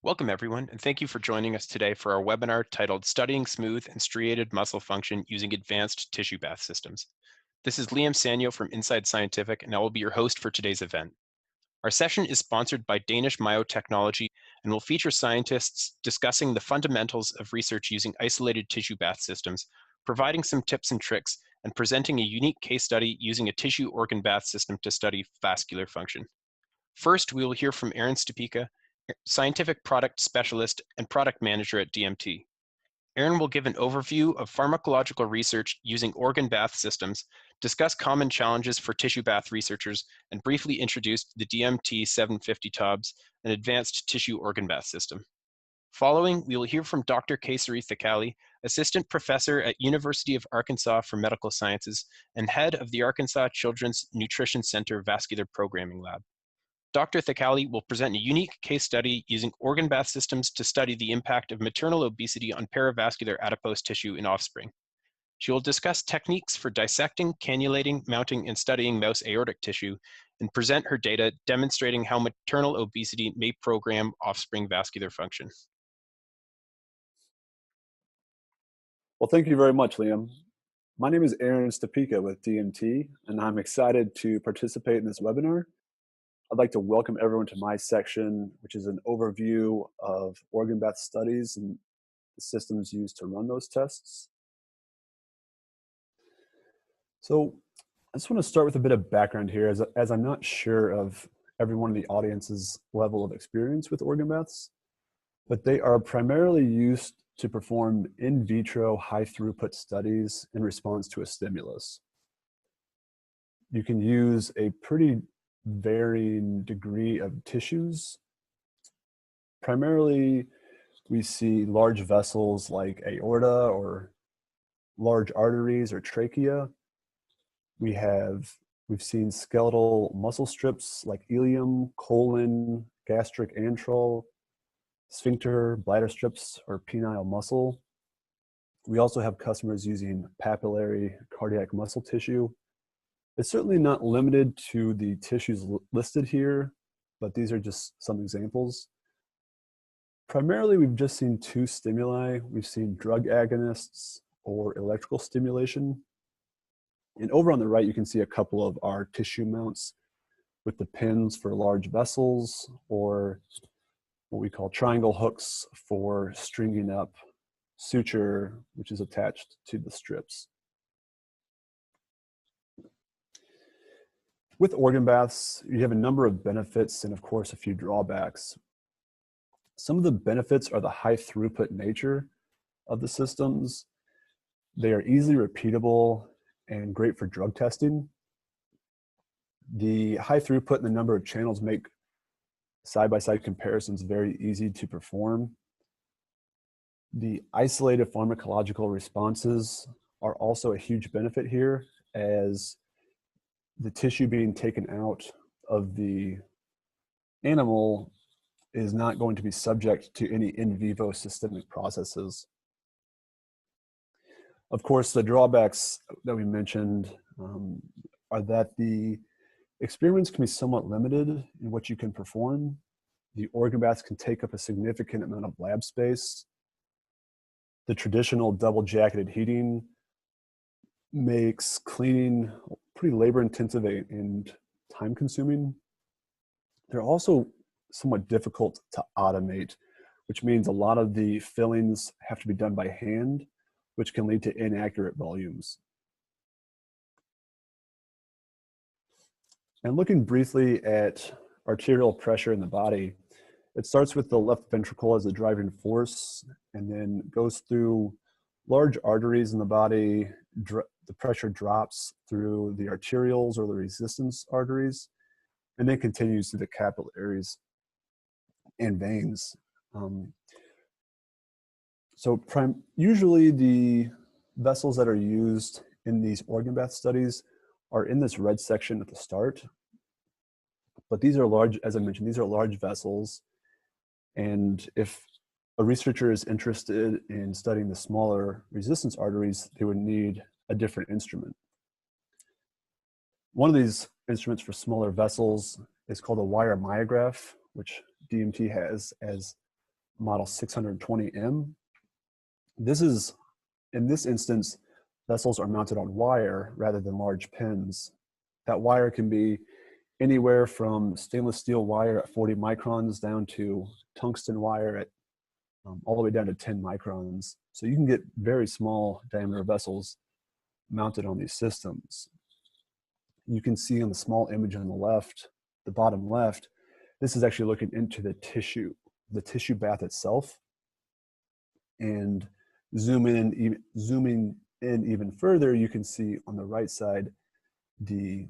Welcome everyone, and thank you for joining us today for our webinar titled Studying Smooth and Striated Muscle Function Using Advanced Tissue Bath Systems. This is Liam Sanyo from Inside Scientific, and I will be your host for today's event. Our session is sponsored by Danish Myotechnology and will feature scientists discussing the fundamentals of research using isolated tissue bath systems, providing some tips and tricks, and presenting a unique case study using a tissue organ bath system to study vascular function. First, we will hear from Aaron Stupica, Scientific Product Specialist and Product Manager at DMT. Aaron will give an overview of pharmacological research using organ bath systems, discuss common challenges for tissue bath researchers, and briefly introduce the DMT 750 TOBS, an advanced tissue organ bath system. Following, we will hear from Dr. Keshari Thakali, Assistant Professor at University of Arkansas for Medical Sciences and Head of the Arkansas Children's Nutrition Center Vascular Programming Lab. Dr. Thakali will present a unique case study using organ bath systems to study the impact of maternal obesity on perivascular adipose tissue in offspring. She will discuss techniques for dissecting, cannulating, mounting, and studying mouse aortic tissue, and present her data demonstrating how maternal obesity may program offspring vascular function. Well, thank you very much, Liam. My name is Aaron Stupica with DMT, and I'm excited to participate in this webinar. I'd like to welcome everyone to my section, which is an overview of organ bath studies and the systems used to run those tests. So I just want to start with a bit of background here, as I'm not sure of everyone in the audience's level of experience with organ baths, but they are primarily used to perform in vitro high throughput studies in response to a stimulus. You can use a pretty varying degree of tissues. Primarily, we see large vessels like aorta or large arteries or trachea. We've seen skeletal muscle strips like ileum, colon, gastric antral, sphincter, bladder strips, or penile muscle. We also have customers using papillary cardiac muscle tissue. It's certainly not limited to the tissues listed here, but these are just some examples. Primarily, we've just seen two stimuli. We've seen drug agonists or electrical stimulation. And over on the right, you can see a couple of our tissue mounts with the pins for large vessels, or what we call triangle hooks for stringing up suture, which is attached to the strips. With organ baths, you have a number of benefits and, of course, a few drawbacks. Some of the benefits are the high throughput nature of the systems. They are easily repeatable and great for drug testing. The high throughput and the number of channels make side-by-side comparisons very easy to perform. The isolated pharmacological responses are also a huge benefit here, as the tissue being taken out of the animal is not going to be subject to any in vivo systemic processes. Of course, the drawbacks that we mentioned are that the experiments can be somewhat limited in what you can perform. The organ baths can take up a significant amount of lab space. The traditional double jacketed heating makes cleaning pretty labor intensive and time consuming. They're also somewhat difficult to automate, which means a lot of the fillings have to be done by hand, which can lead to inaccurate volumes. And looking briefly at arterial pressure in the body, it starts with the left ventricle as a driving force and then goes through large arteries in the body. The pressure drops through the arterioles or the resistance arteries, and then continues to the capillaries and veins. Usually the vessels that are used in these organ bath studies are in this red section at the start. But these are large, as I mentioned, these are large vessels. And if a researcher is interested in studying the smaller resistance arteries, they would need a different instrument. One of these instruments for smaller vessels is called a wire myograph, which DMT has as model 620M. This is, in this instance, vessels are mounted on wire rather than large pins. That wire can be anywhere from stainless steel wire at 40 microns down to tungsten wire at all the way down to 10 microns. So you can get very small diameter vessels mounted on these systems. You can see on the small image on the left, the bottom left, this is actually looking into the tissue bath itself. And zooming in even further, you can see on the right side the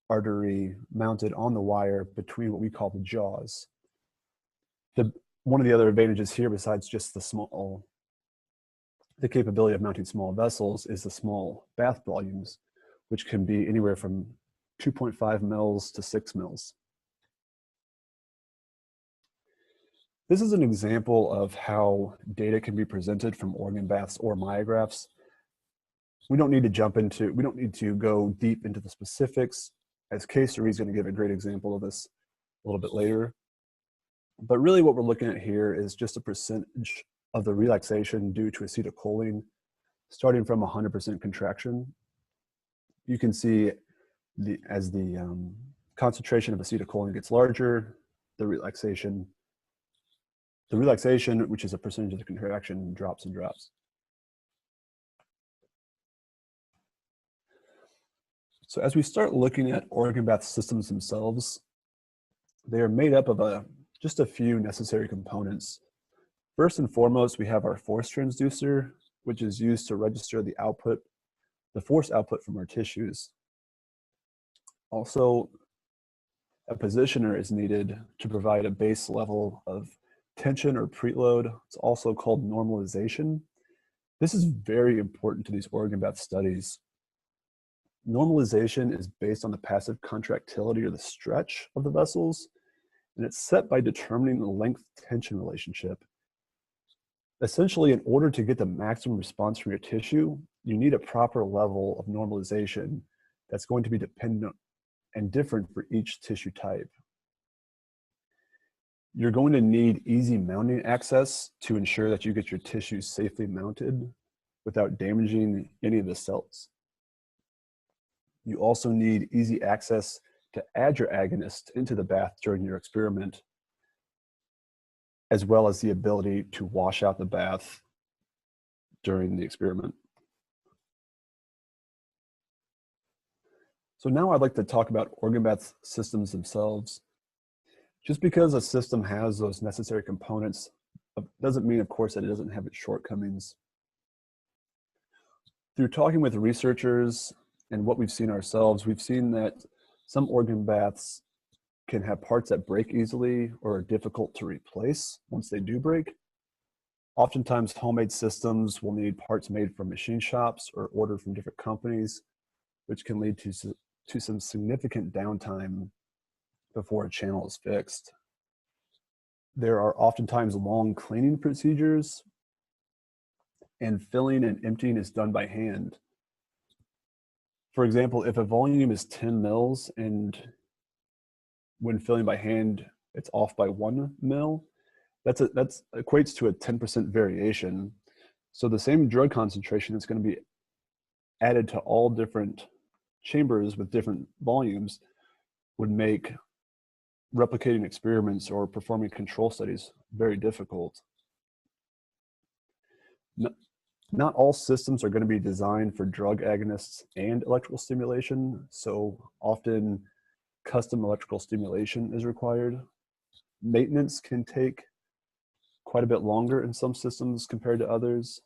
artery mounted on the wire between what we call the jaws. One of the other advantages here, besides just the capability of mounting small vessels, is the small bath volumes, which can be anywhere from 2.5 mils to 6 mils. This is an example of how data can be presented from organ baths or myographs. We don't need to go deep into the specifics, as Keshari is going to give a great example of this a little bit later. But really what we're looking at here is just a percentage of the relaxation due to acetylcholine, starting from 100% contraction. You can see as the concentration of acetylcholine gets larger, the relaxation, which is a percentage of the contraction, drops and drops. So as we start looking at organ bath systems themselves, they are made up of just a few necessary components. First and foremost, we have our force transducer, which is used to register the force output from our tissues. Also, a positioner is needed to provide a base level of tension or preload. It's also called normalization. This is very important to these organ bath studies. Normalization is based on the passive contractility or the stretch of the vessels, and it's set by determining the length-tension relationship. Essentially, in order to get the maximum response from your tissue, you need a proper level of normalization that's going to be dependent and different for each tissue type. You're going to need easy mounting access to ensure that you get your tissues safely mounted without damaging any of the cells. You also need easy access to add your agonist into the bath during your experiment, as well as the ability to wash out the bath during the experiment. So now I'd like to talk about organ bath systems themselves. Just because a system has those necessary components doesn't mean, of course, that it doesn't have its shortcomings. Through talking with researchers and what we've seen ourselves, we've seen that some organ baths can have parts that break easily or are difficult to replace once they do break. Oftentimes, homemade systems will need parts made from machine shops or ordered from different companies, which can lead to some significant downtime before a channel is fixed. There are oftentimes long cleaning procedures, and filling and emptying is done by hand. For example, if a volume is 10 mils and when filling by hand, it's off by 1 mil, that equates to a 10% variation. So the same drug concentration is going to be added to all different chambers with different volumes would make replicating experiments or performing control studies very difficult. Not all systems are going to be designed for drug agonists and electrical stimulation, so often custom electrical stimulation is required. Maintenance can take quite a bit longer in some systems compared to others.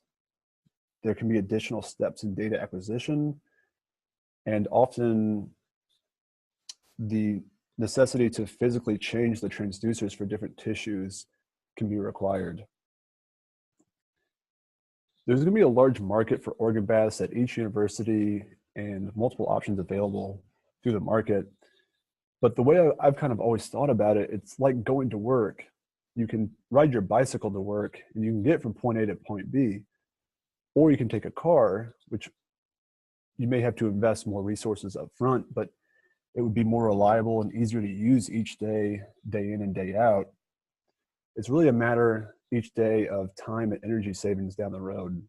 There can be additional steps in data acquisition, and often the necessity to physically change the transducers for different tissues can be required. There's going to be a large market for organ baths at each university and multiple options available through the market. But the way I've kind of always thought about it, it's like going to work. You can ride your bicycle to work and you can get from point A to point B, or you can take a car, which you may have to invest more resources up front, but it would be more reliable and easier to use each day, day in and day out. It's really a matter each day of time and energy savings down the road.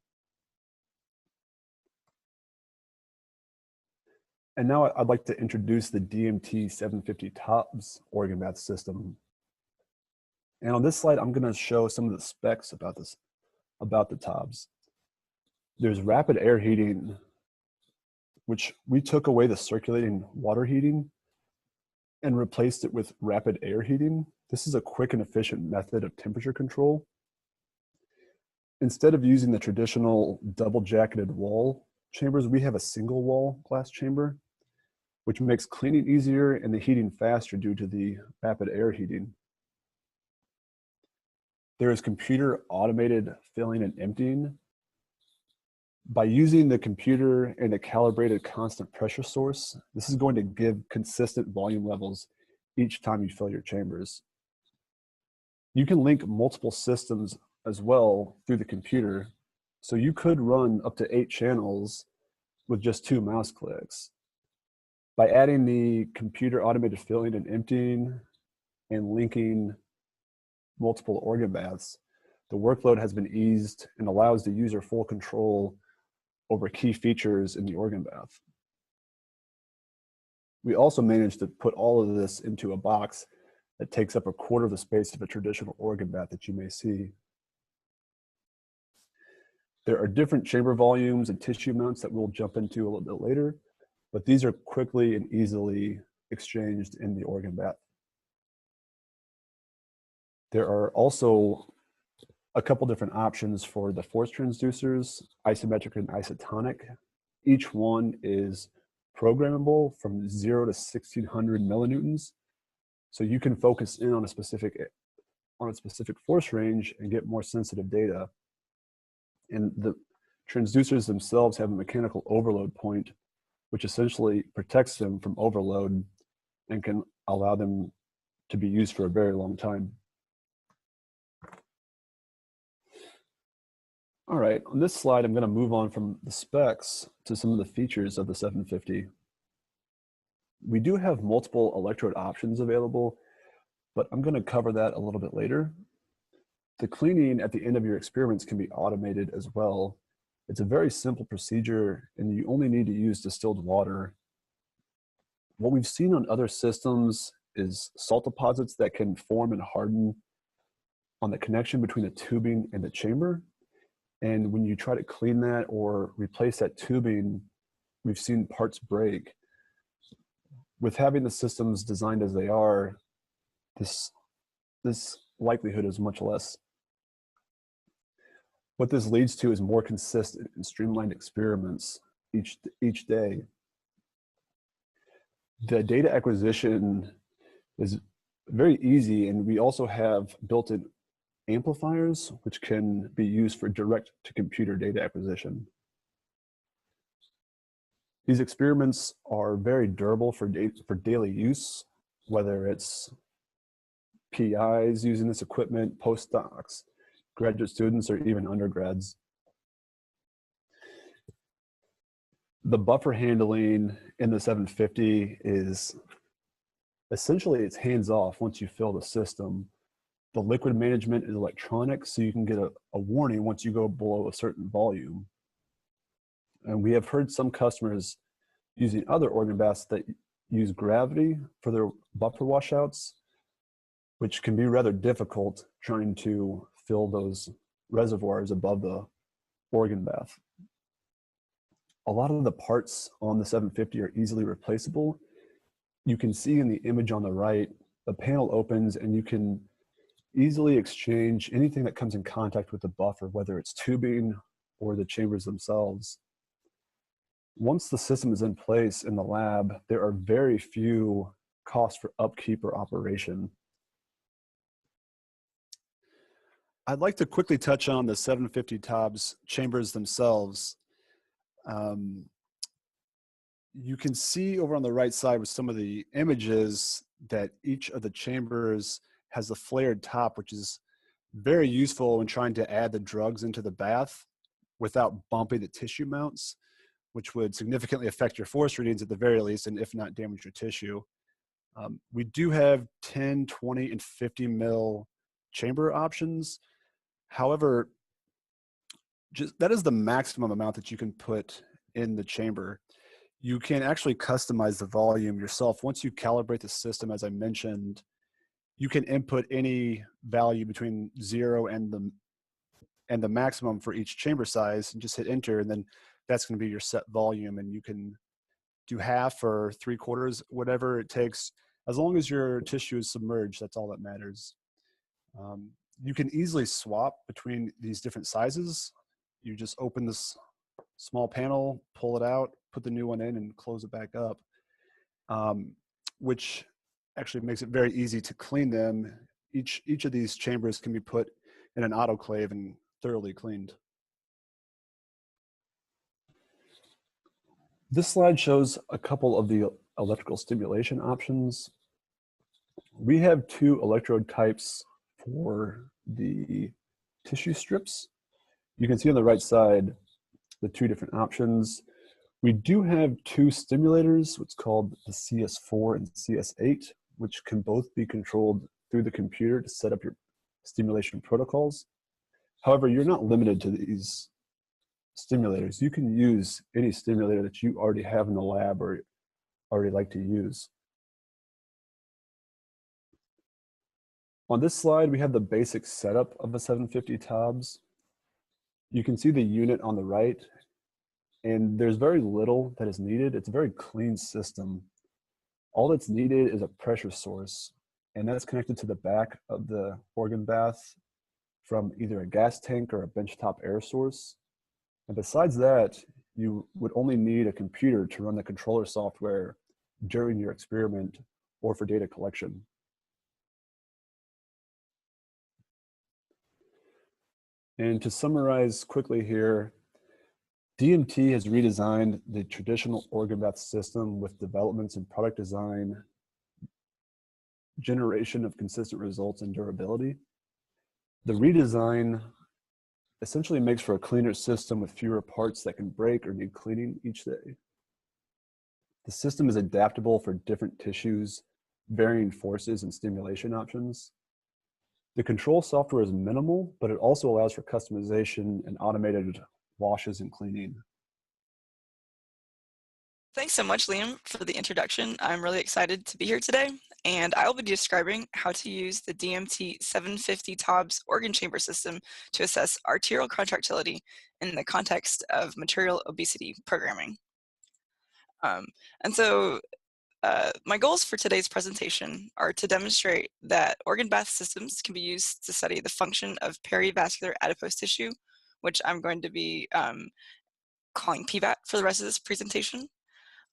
And now I'd like to introduce the DMT 750 TOBS organ bath system. And on this slide, I'm going to show some of the specs about the TOBS. There's rapid air heating, which we took away the circulating water heating and replaced it with rapid air heating. This is a quick and efficient method of temperature control. Instead of using the traditional double jacketed wall chambers, we have a single wall glass chamber, which makes cleaning easier and the heating faster due to the rapid air heating. There is computer automated filling and emptying. By using the computer and a calibrated constant pressure source, this is going to give consistent volume levels each time you fill your chambers. You can link multiple systems as well through the computer, so you could run up to 8 channels with just 2 mouse clicks. By adding the computer automated filling and emptying and linking multiple organ baths, the workload has been eased and allows the user full control over key features in the organ bath. We also managed to put all of this into a box that takes up 1/4 of the space of a traditional organ bath that you may see. There are different chamber volumes and tissue amounts that we'll jump into a little bit later, but these are quickly and easily exchanged in the organ bath. There are also a couple different options for the force transducers, isometric and isotonic. Each one is programmable from 0 to 1600 millinewtons. So you can focus in on a specific force range and get more sensitive data. And the transducers themselves have a mechanical overload point, which essentially protects them from overload and can allow them to be used for a very long time. All right, on this slide, I'm going to move on from the specs to some of the features of the 750. We do have multiple electrode options available, but I'm going to cover that a little bit later. The cleaning at the end of your experiments can be automated as well. It's a very simple procedure, and you only need to use distilled water. What we've seen on other systems is salt deposits that can form and harden on the connection between the tubing and the chamber. And when you try to clean that or replace that tubing, we've seen parts break. With having the systems designed as they are, this likelihood is much less. What this leads to is more consistent and streamlined experiments each day. The data acquisition is very easy, and we also have built-in amplifiers, which can be used for direct-to-computer data acquisition. These experiments are very durable for daily use, whether it's PIs using this equipment, postdocs, graduate students, or even undergrads. The buffer handling in the 750 is essentially it's hands-off once you fill the system. The liquid management is electronic, so you can get a warning once you go below a certain volume. And we have heard some customers using other organ baths that use gravity for their buffer washouts, which can be rather difficult trying to fill those reservoirs above the organ bath. A lot of the parts on the 750 are easily replaceable. You can see in the image on the right, the panel opens and you can easily exchange anything that comes in contact with the buffer, whether it's tubing or the chambers themselves. Once the system is in place in the lab, there are very few costs for upkeep or operation. I'd like to quickly touch on the 750 TOBS chambers themselves. You can see over on the right side with some of the images that each of the chambers has a flared top, which is very useful when trying to add the drugs into the bath without bumping the tissue mounts, which would significantly affect your force readings at the very least, and if not damage your tissue. We do have 10, 20, and 50 mil chamber options. However, that is the maximum amount that you can put in the chamber. You can actually customize the volume yourself. Once you calibrate the system, as I mentioned, you can input any value between 0 and the maximum for each chamber size and just hit enter, and then that's going to be your set volume, and you can do half or 3/4, whatever it takes. As long as your tissue is submerged, that's all that matters. You can easily swap between these different sizes. You just open this small panel, pull it out, put the new one in, and close it back up, which actually makes it very easy to clean them. Each of these chambers can be put in an autoclave and thoroughly cleaned. This slide shows a couple of the electrical stimulation options. We have 2 electrode types for the tissue strips. You can see on the right side the 2 different options. We do have 2 stimulators, what's called the CS4 and CS8, which can both be controlled through the computer to set up your stimulation protocols. However, you're not limited to these stimulators. You can use any stimulator that you already have in the lab or already like to use. On this slide, we have the basic setup of a 750 TOBS. You can see the unit on the right, and there's very little that is needed. It's a very clean system. All that's needed is a pressure source, and that's connected to the back of the organ bath from either a gas tank or a benchtop air source. And besides that, you would only need a computer to run the controller software during your experiment or for data collection. And to summarize quickly here, DMT has redesigned the traditional organ bath system with developments in product design, generation of consistent results, and durability. The redesign essentially makes for a cleaner system with fewer parts that can break or need cleaning each day. The system is adaptable for different tissues, varying forces and stimulation options. The control software is minimal, but it also allows for customization and automated washes and cleaning. Thanks so much, Liam, for the introduction. I'm really excited to be here today, and I'll be describing how to use the DMT 750 TOBS organ chamber system to assess arterial contractility in the context of material obesity programming. My goals for today's presentation are to demonstrate that organ bath systems can be used to study the function of perivascular adipose tissue, which I'm going to be calling PVAT for the rest of this presentation.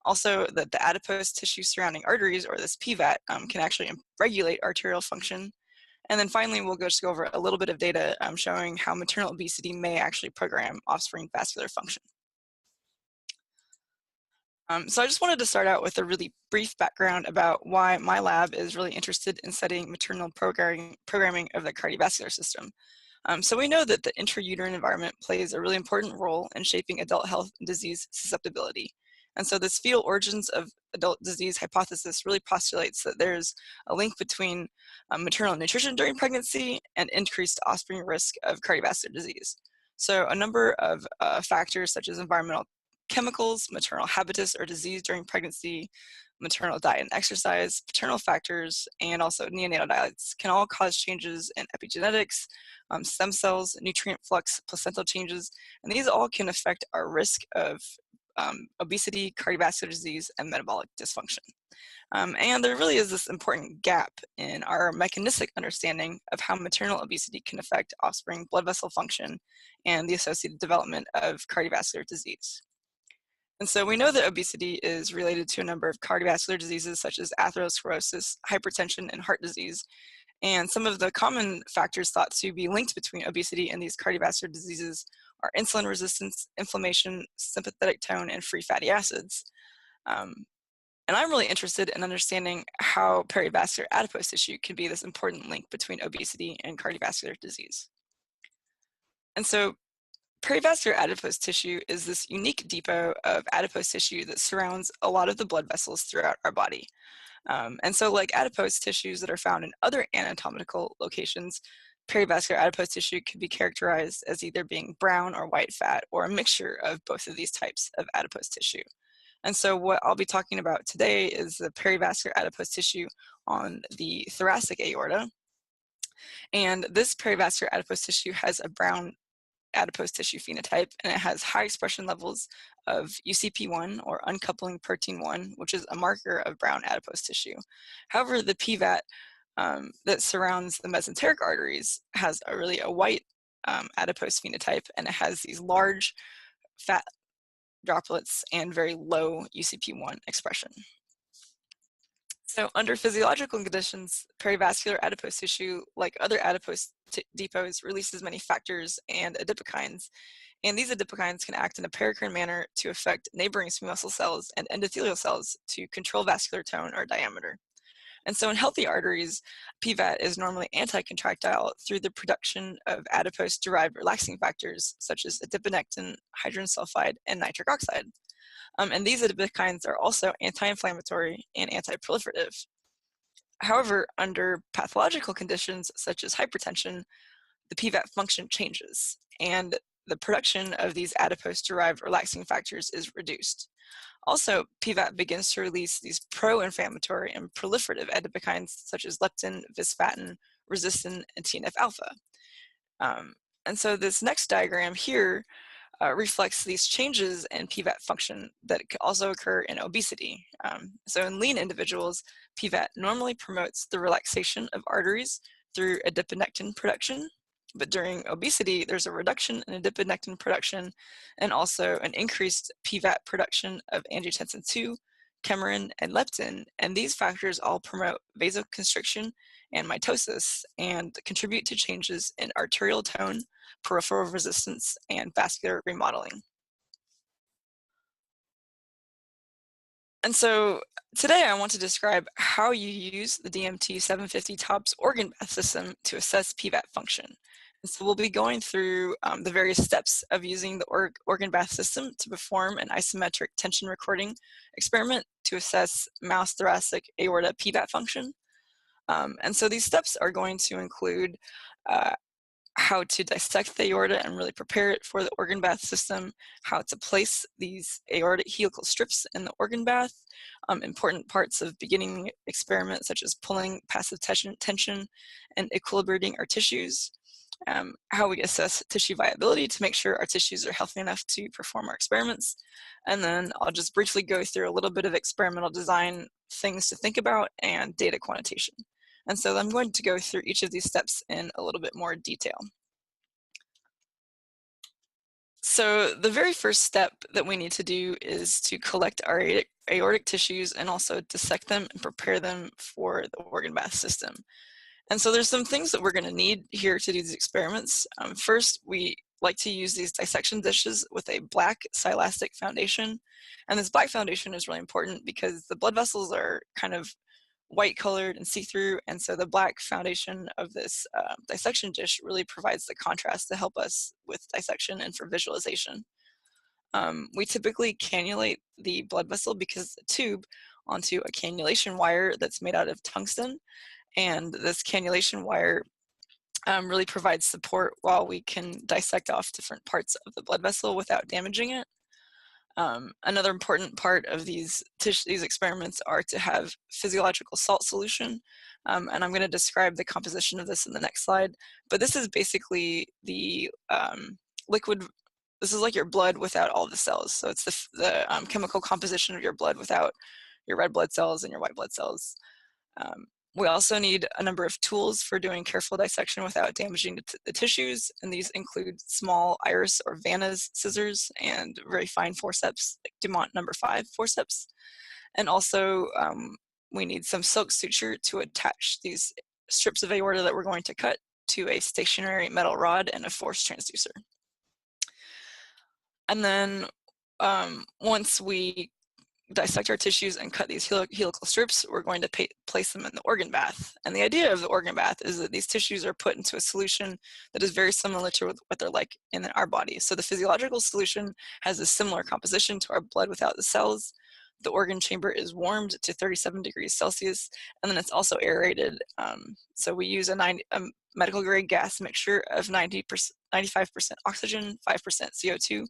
Also, that the adipose tissue surrounding arteries, or this PVAT, can actually regulate arterial function. And then finally, we'll just go over a little bit of data showing how maternal obesity may actually program offspring vascular function. So I just wanted to start out with a really brief background about why my lab is really interested in studying maternal programming of the cardiovascular system. So we know that the intrauterine environment plays a really important role in shaping adult health and disease susceptibility. And so this fetal origins of adult disease hypothesis really postulates that there's a link between maternal nutrition during pregnancy and increased offspring risk of cardiovascular disease. So a number of factors such as environmental chemicals, maternal habitus or disease during pregnancy, maternal diet and exercise, paternal factors, and also neonatal diets can all cause changes in epigenetics, stem cells, nutrient flux, placental changes, and these all can affect our risk of obesity, cardiovascular disease, and metabolic dysfunction. And there really is this important gap in our mechanistic understanding of how maternal obesity can affect offspring blood vessel function and the associated development of cardiovascular disease. And so we know that obesity is related to a number of cardiovascular diseases such as atherosclerosis, hypertension, and heart disease. And some of the common factors thought to be linked between obesity and these cardiovascular diseases are insulin resistance, inflammation, sympathetic tone, and free fatty acids. And I'm really interested in understanding how perivascular adipose tissue can be this important link between obesity and cardiovascular disease. And so perivascular adipose tissue is this unique depot of adipose tissue that surrounds a lot of the blood vessels throughout our body. And so like adipose tissues that are found in other anatomical locations, perivascular adipose tissue could be characterized as either being brown or white fat, or a mixture of both of these types of adipose tissue. And so what I'll be talking about today is the perivascular adipose tissue on the thoracic aorta. And this perivascular adipose tissue has a brown adipose tissue phenotype, and it has high expression levels of UCP1, or uncoupling protein 1, which is a marker of brown adipose tissue. However, the PVAT that surrounds the mesenteric arteries has a white adipose phenotype, and it has these large fat droplets and very low UCP1 expression. So under physiological conditions, perivascular adipose tissue, like other adipose depots, releases many factors and adipokines. And these adipokines can act in a paracrine manner to affect neighboring smooth muscle cells and endothelial cells to control vascular tone or diameter. And so in healthy arteries, PVAT is normally anti-contractile through the production of adipose-derived relaxing factors such as adiponectin, hydrogen sulfide, and nitric oxide. And these adipokines are also anti-inflammatory and anti-proliferative. However, under pathological conditions such as hypertension, the PVAT function changes, and the production of these adipose-derived relaxing factors is reduced. Also, PVAT begins to release these pro-inflammatory and proliferative adipokines such as leptin, visfatin, resistin, and TNF-alpha. And so this next diagram here reflects these changes in PVAT function that can also occur in obesity. So in lean individuals, PVAT normally promotes the relaxation of arteries through adiponectin production. But during obesity, there's a reduction in adiponectin production and also an increased PVAT production of angiotensin II, chemarin, and leptin. And these factors all promote vasoconstriction and mitosis and contribute to changes in arterial tone, peripheral resistance, and vascular remodeling. And so today I want to describe how you use the DMT 750 TOBS organ bath system to assess PVAT function. And so we'll be going through the various steps of using the organ bath system to perform an isometric tension recording experiment to assess mouse thoracic aorta PVAT function. And so these steps are going to include how to dissect the aorta and really prepare it for the organ bath system, how to place these aortic helical strips in the organ bath, important parts of beginning experiments such as pulling, passive tension, and equilibrating our tissues, how we assess tissue viability to make sure our tissues are healthy enough to perform our experiments, and then I'll just briefly go through a little bit of experimental design things to think about and data quantitation. And so I'm going to go through each of these steps in a little bit more detail. So the very first step that we need to do is to collect our aortic tissues and also dissect them and prepare them for the organ bath system. And so there's some things that we're going to need here to do these experiments. First, we like to use these dissection dishes with a black silastic foundation. And this black foundation is really important because the blood vessels are kind of white colored and see-through, and so the black foundation of this dissection dish really provides the contrast to help us with dissection and for visualization. We typically cannulate the blood vessel because the tube onto a cannulation wire that's made out of tungsten, and this cannulation wire really provides support while we can dissect off different parts of the blood vessel without damaging it. Another important part of these experiments are to have physiological salt solution, and I'm going to describe the composition of this in the next slide. But this is basically the liquid. This is like your blood without all the cells. So it's the chemical composition of your blood without your red blood cells and your white blood cells. We also need a number of tools for doing careful dissection without damaging the tissues, and these include small iris or Vanna's scissors and very fine forceps, like Dumont number 5 forceps. And also we need some silk suture to attach these strips of aorta that we're going to cut to a stationary metal rod and a force transducer. And then once we dissect our tissues and cut these helical strips, we're going to place them in the organ bath. And the idea of the organ bath is that these tissues are put into a solution that is very similar to what they're like in our body. So the physiological solution has a similar composition to our blood without the cells. the organ chamber is warmed to 37 degrees Celsius, and then it's also aerated. So we use a medical grade gas mixture of 95% oxygen, 5% CO2,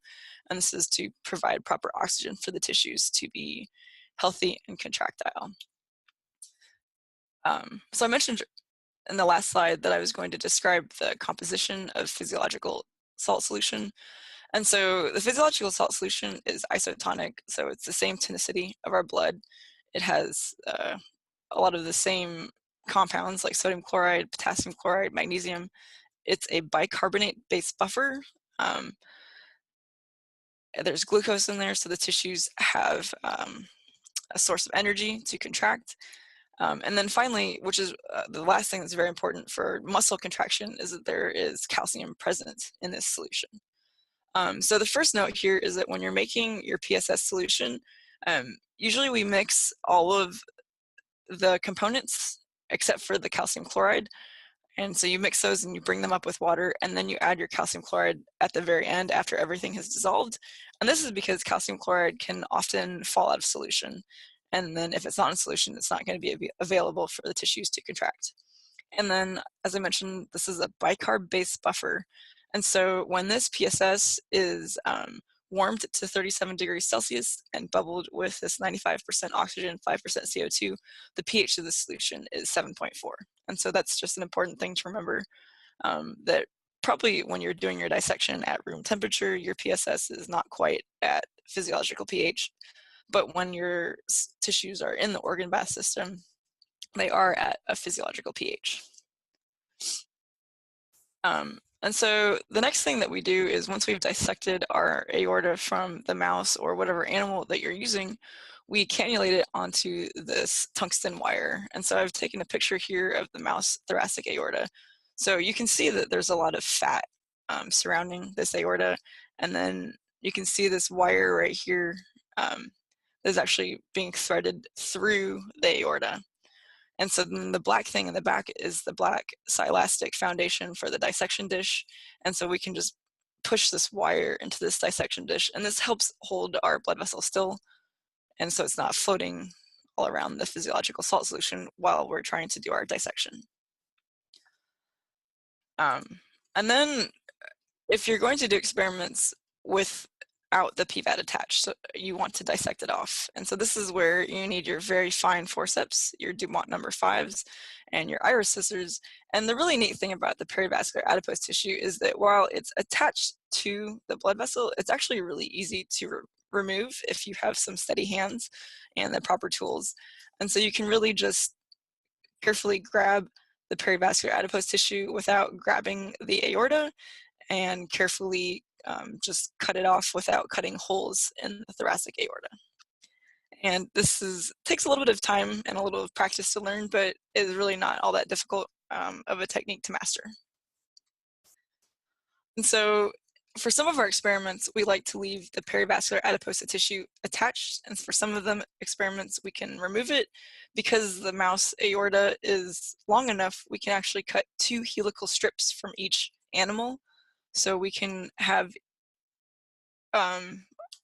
and this is to provide proper oxygen for the tissues to be healthy and contractile. So I mentioned in the last slide that I was going to describe the composition of physiological salt solution. And so the physiological salt solution is isotonic, so it's the same tonicity of our blood. It has a lot of the same compounds like sodium chloride, potassium chloride, magnesium. It's a bicarbonate-based buffer. There's glucose in there, so the tissues have a source of energy to contract. And then finally, which is the last thing that's very important for muscle contraction, is that there is calcium present in this solution. So the first note here is that when you're making your PSS solution, usually we mix all of the components except for the calcium chloride. And so you mix those and you bring them up with water, and then you add your calcium chloride at the very end after everything has dissolved. And this is because calcium chloride can often fall out of solution. And then if it's not in solution, it's not going to be available for the tissues to contract. And then, as I mentioned, this is a bicarb-based buffer. And so when this PSS is warmed to 37 degrees Celsius and bubbled with this 95% oxygen, 5% CO2, the pH of the solution is 7.4. And so that's just an important thing to remember, that probably when you're doing your dissection at room temperature, your PSS is not quite at physiological pH. But when your tissues are in the organ bath system, they are at a physiological pH. And so the next thing that we do is, once we've dissected our aorta from the mouse or whatever animal that you're using, we cannulate it onto this tungsten wire. And so I've taken a picture here of the mouse thoracic aorta. So you can see that there's a lot of fat surrounding this aorta. And then you can see this wire right here is actually being threaded through the aorta. And so then the black thing in the back is the black silastic foundation for the dissection dish. And so we can just push this wire into this dissection dish, and this helps hold our blood vessel still. And so it's not floating all around the physiological salt solution while we're trying to do our dissection. And then if you're going to do experiments without the PVAT attached, so you want to dissect it off. And so this is where you need your very fine forceps, your Dumont number 5s, and your iris scissors. And the really neat thing about the perivascular adipose tissue is that while it's attached to the blood vessel, it's actually really easy to remove if you have some steady hands and the proper tools. And so you can really just carefully grab the perivascular adipose tissue without grabbing the aorta, and carefully just cut it off without cutting holes in the thoracic aorta. And this takes a little bit of time and a little of practice to learn, but is really not all that difficult of a technique to master. And so for some of our experiments, we like to leave the perivascular adipose tissue attached, and for some of them experiments we can remove it. Because the mouse aorta is long enough, we can actually cut 2 helical strips from each animal. So we can have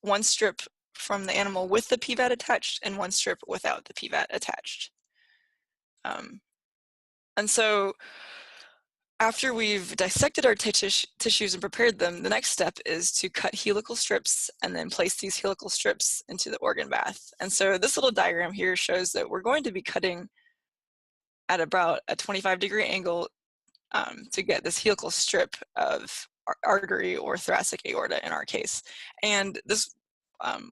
one strip from the animal with the PVAT attached and one strip without the PVAT attached. And so after we've dissected our tissues and prepared them, the next step is to cut helical strips and then place these helical strips into the organ bath. And so this little diagram here shows that we're going to be cutting at about a 25-degree angle to get this helical strip of artery or thoracic aorta in our case. And this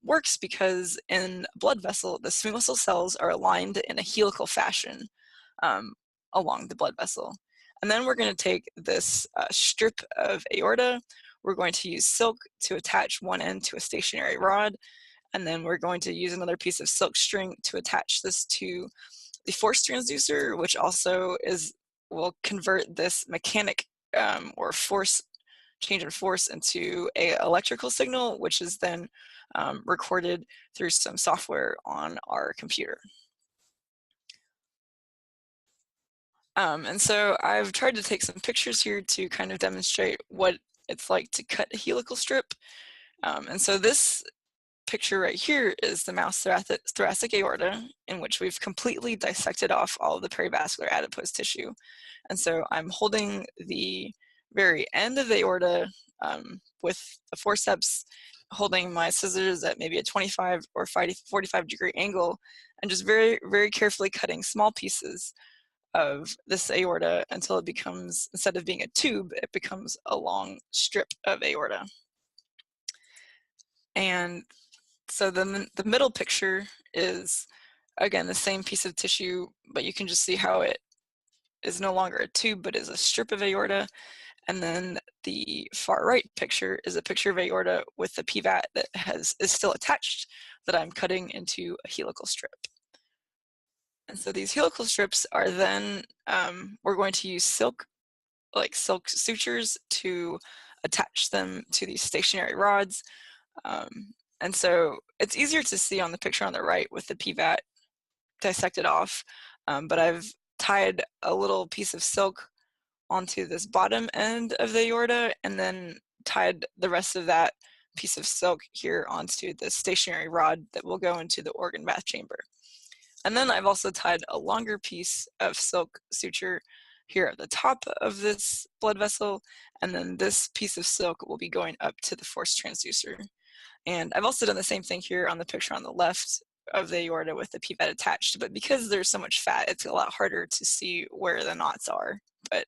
works because in a blood vessel, the smooth muscle cells are aligned in a helical fashion along the blood vessel. And then we're going to take this strip of aorta. We're going to use silk to attach one end to a stationary rod. And then we're going to use another piece of silk string to attach this to the force transducer, which also will convert this mechanic or force change in force into an electrical signal, which is then recorded through some software on our computer. And so I've tried to take some pictures here to kind of demonstrate what it's like to cut a helical strip. And so this picture right here is the mouse thoracic aorta, in which we've completely dissected off all of the perivascular adipose tissue. And so I'm holding the very end of the aorta with the forceps, holding my scissors at maybe a 25 or 45 degree angle, and just very, very carefully cutting small pieces of this aorta until it becomes, instead of being a tube, it becomes a long strip of aorta. And so then the middle picture is, again, the same piece of tissue, but you can just see how it is no longer a tube, but is a strip of aorta. And then the far right picture is a picture of aorta with the PVAT that is still attached, that I'm cutting into a helical strip. And so these helical strips are then, we're going to use silk sutures to attach them to these stationary rods. And so it's easier to see on the picture on the right with the PVAT dissected off, but I've tied a little piece of silk onto this bottom end of the aorta, and then tied the rest of that piece of silk here onto the stationary rod that will go into the organ bath chamber. And then I've also tied a longer piece of silk suture here at the top of this blood vessel, and then this piece of silk will be going up to the force transducer. And I've also done the same thing here on the picture on the left of the aorta with the PVAT attached, but because there's so much fat, it's a lot harder to see where the knots are. But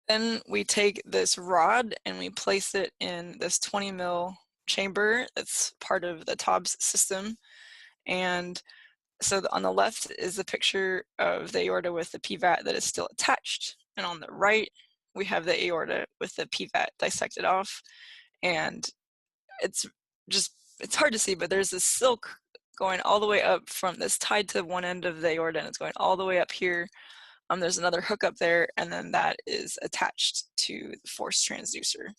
then we take this rod and we place it in this 20 mil chamber that's part of the TOBS system. And so on the left is the picture of the aorta with the PVAT that is still attached. And on the right, we have the aorta with the PVAT dissected off. And it's hard to see, but there's this silk going all the way up from this tied to one end of the aorta, and it's going all the way up here. There's another hook up there, and then that is attached to the force transducer.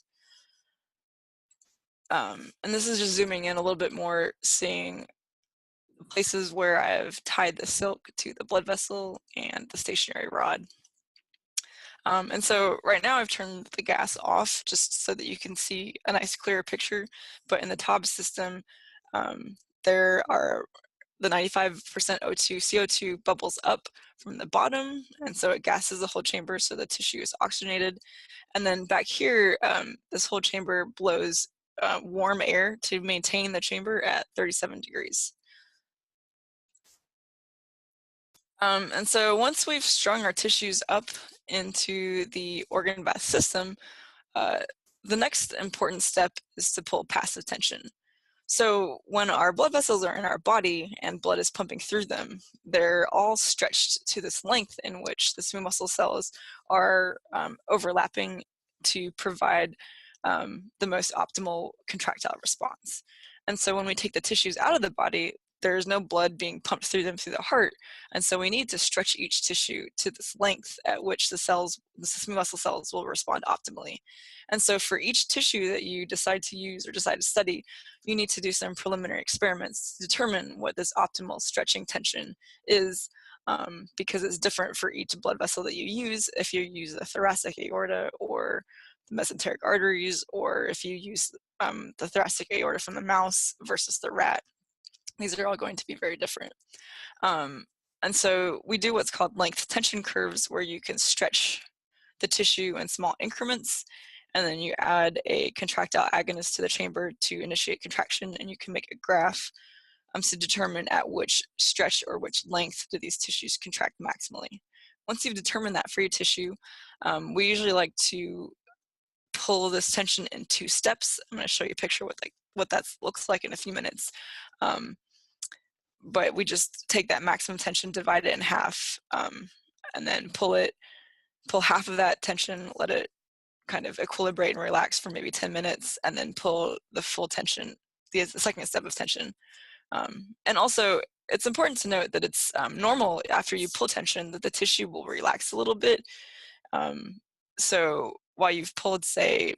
And this is just zooming in a little bit more, seeing places where I've tied the silk to the blood vessel and the stationary rod. And so right now I've turned the gas off just so that you can see a nice clearer picture. But in the TOBS system, there are the 95% O2, CO2 bubbles up from the bottom, and so it gases the whole chamber so the tissue is oxygenated. And then back here, this whole chamber blows warm air to maintain the chamber at 37 degrees. And so once we've strung our tissues up into the organ bath system, the next important step is to pull passive tension. So when our blood vessels are in our body and blood is pumping through them, they're all stretched to this length in which the smooth muscle cells are overlapping to provide the most optimal contractile response. And so when we take the tissues out of the body, there's no blood being pumped through them through the heart. And so we need to stretch each tissue to this length at which the smooth muscle cells will respond optimally. And so for each tissue that you decide to use or decide to study, you need to do some preliminary experiments to determine what this optimal stretching tension is, because it's different for each blood vessel that you use. If you use the thoracic aorta or the mesenteric arteries, or if you use the thoracic aorta from the mouse versus the rat. These are all going to be very different. And so we do what's called length tension curves, where you can stretch the tissue in small increments, and then you add a contractile agonist to the chamber to initiate contraction, and you can make a graph to determine at which stretch or which length do these tissues contract maximally. Once you've determined that for your tissue, we usually like to pull this tension in 2 steps. I'm going to show you a picture what that looks like in a few minutes. But we just take that maximum tension, divide it in half, and then pull half of that tension, let it kind of equilibrate and relax for maybe 10 minutes, and then pull the full tension, the second step of tension. And also, it's important to note that it's normal after you pull tension that the tissue will relax a little bit. So while you've pulled, say,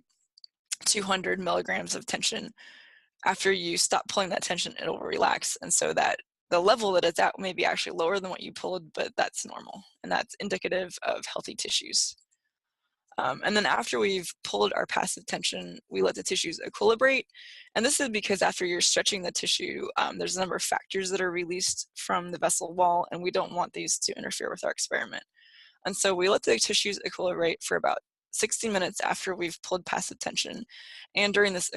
200 milligrams of tension, after you stop pulling that tension, it'll relax. And so that the level that it's at may be actually lower than what you pulled, but that's normal. And that's indicative of healthy tissues. And then after we've pulled our passive tension, we let the tissues equilibrate. And this is because after you're stretching the tissue, there's a number of factors that are released from the vessel wall, and we don't want these to interfere with our experiment. And so we let the tissues equilibrate for about 60 minutes after we've pulled passive tension. And during this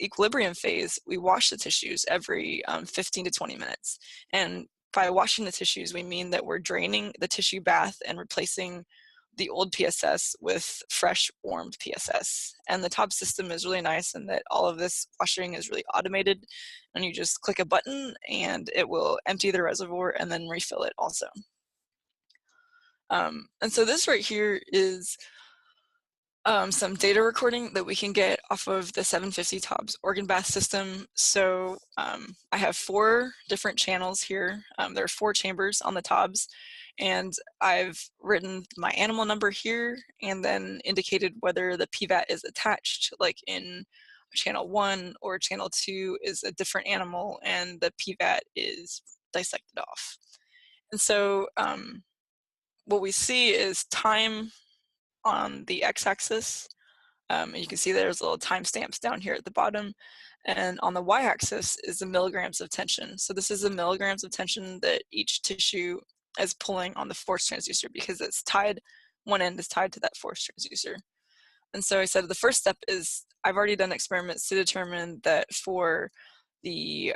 equilibrium phase, we wash the tissues every 15 to 20 minutes. And by washing the tissues, we mean that we're draining the tissue bath and replacing the old PSS with fresh, warmed PSS. And the TOBS system is really nice in that all of this washing is really automated, and you just click a button and it will empty the reservoir and then refill it also. And so this right here is some data recording that we can get off of the 750 TOBS organ bath system. So I have 4 different channels here. There are 4 chambers on the TOBS, and I've written my animal number here and then indicated whether the PVAT is attached, like in channel 1 or channel 2 is a different animal and the PVAT is dissected off. And so what we see is time on the x-axis. And you can see there's little timestamps down here at the bottom. And on the y-axis is the milligrams of tension. So this is the milligrams of tension that each tissue is pulling on the force transducer, because it's tied, one end is tied to that force transducer. And so I said the first step is I've already done experiments to determine that for the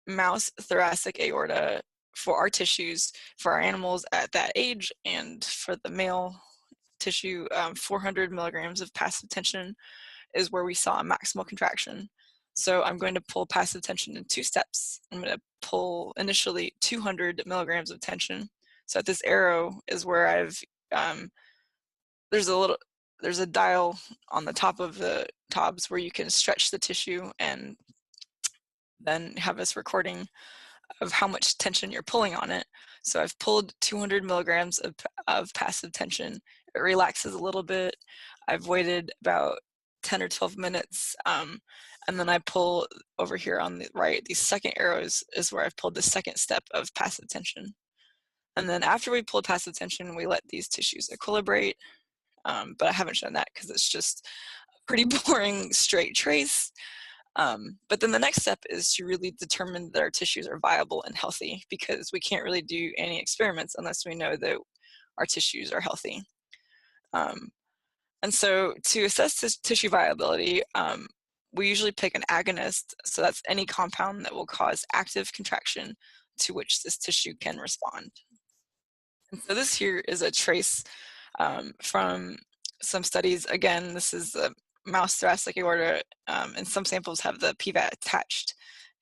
mouse thoracic aorta, for our tissues, for our animals at that age, and for the male tissue, 400 milligrams of passive tension is where we saw a maximal contraction. So I'm going to pull passive tension in 2 steps. I'm going to pull initially 200 milligrams of tension. So at this arrow is where I've, there's a dial on the top of the TOBS where you can stretch the tissue and then have this recording of how much tension you're pulling on it. So I've pulled 200 milligrams of passive tension. It relaxes a little bit. I've waited about 10 or 12 minutes, and then I pull over here on the right. These second arrows is where I've pulled the second step of passive tension. And then after we pulled passive tension, we let these tissues equilibrate, but I haven't shown that because it's just a pretty boring straight trace. But then the next step is to really determine that our tissues are viable and healthy, because we can't really do any experiments unless we know that our tissues are healthy. And so to assess this tissue viability, we usually pick an agonist. So that's any compound that will cause active contraction to which this tissue can respond. And so this here is a trace from some studies. Again, this is the mouse thoracic aorta, and some samples have the PVAT attached.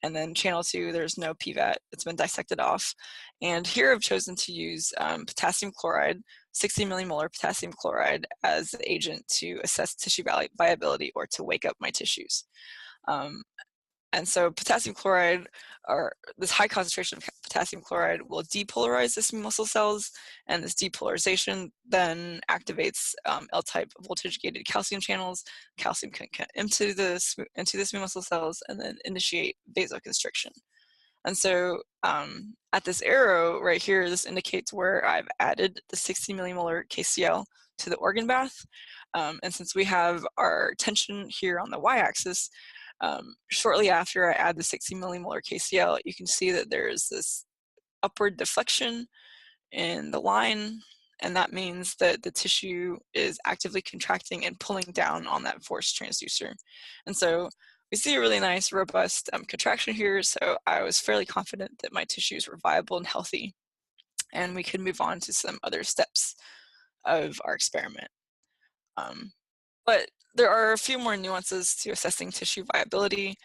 And then channel 2, there's no PVAT, it's been dissected off. And here I've chosen to use potassium chloride, 60 millimolar potassium chloride as the agent to assess tissue viability or to wake up my tissues. And so potassium chloride, or this high concentration of potassium chloride, will depolarize the smooth muscle cells, and this depolarization then activates L-type voltage-gated calcium channels. Calcium can get into the smooth muscle cells and then initiate vasoconstriction. And so at this arrow right here, this indicates where I've added the 60 millimolar KCl to the organ bath. And since we have our tension here on the y-axis, shortly after I add the 60 millimolar KCl, you can see that there's this upward deflection in the line, and that means that the tissue is actively contracting and pulling down on that force transducer. And so we see a really nice, robust contraction here, so I was fairly confident that my tissues were viable and healthy, and we could move on to some other steps of our experiment. But there are a few more nuances to assessing tissue viability.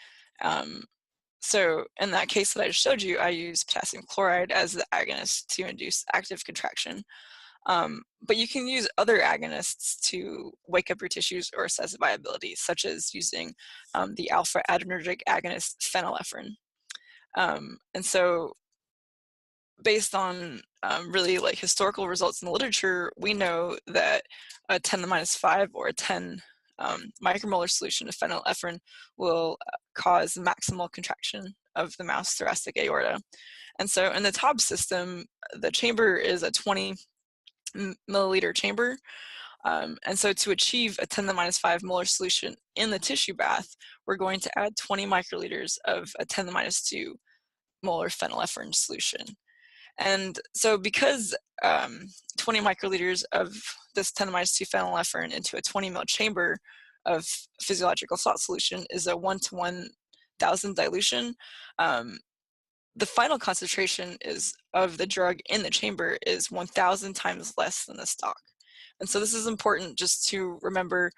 So in that case that I just showed you, I use potassium chloride as the agonist to induce active contraction. But you can use other agonists to wake up your tissues or assess viability, such as using the alpha adrenergic agonist phenylephrine. And so based on really like historical results in the literature, we know that a 10 to the minus 5 or a 10 micromolar solution of phenylephrine will cause maximal contraction of the mouse thoracic aorta. And so in the TOBS system, the chamber is a 20 milliliter chamber. And so to achieve a 10 to the minus 5 molar solution in the tissue bath, we're going to add 20 microliters of a 10 to the minus 2 molar phenylephrine solution. And so because 20 microliters of this 10 to the minus 2 phenylephrine into a 20 ml chamber of physiological salt solution is a 1 to 1,000 dilution, the final concentration of the drug in the chamber is 1,000 times less than the stock. And so this is important just to remember.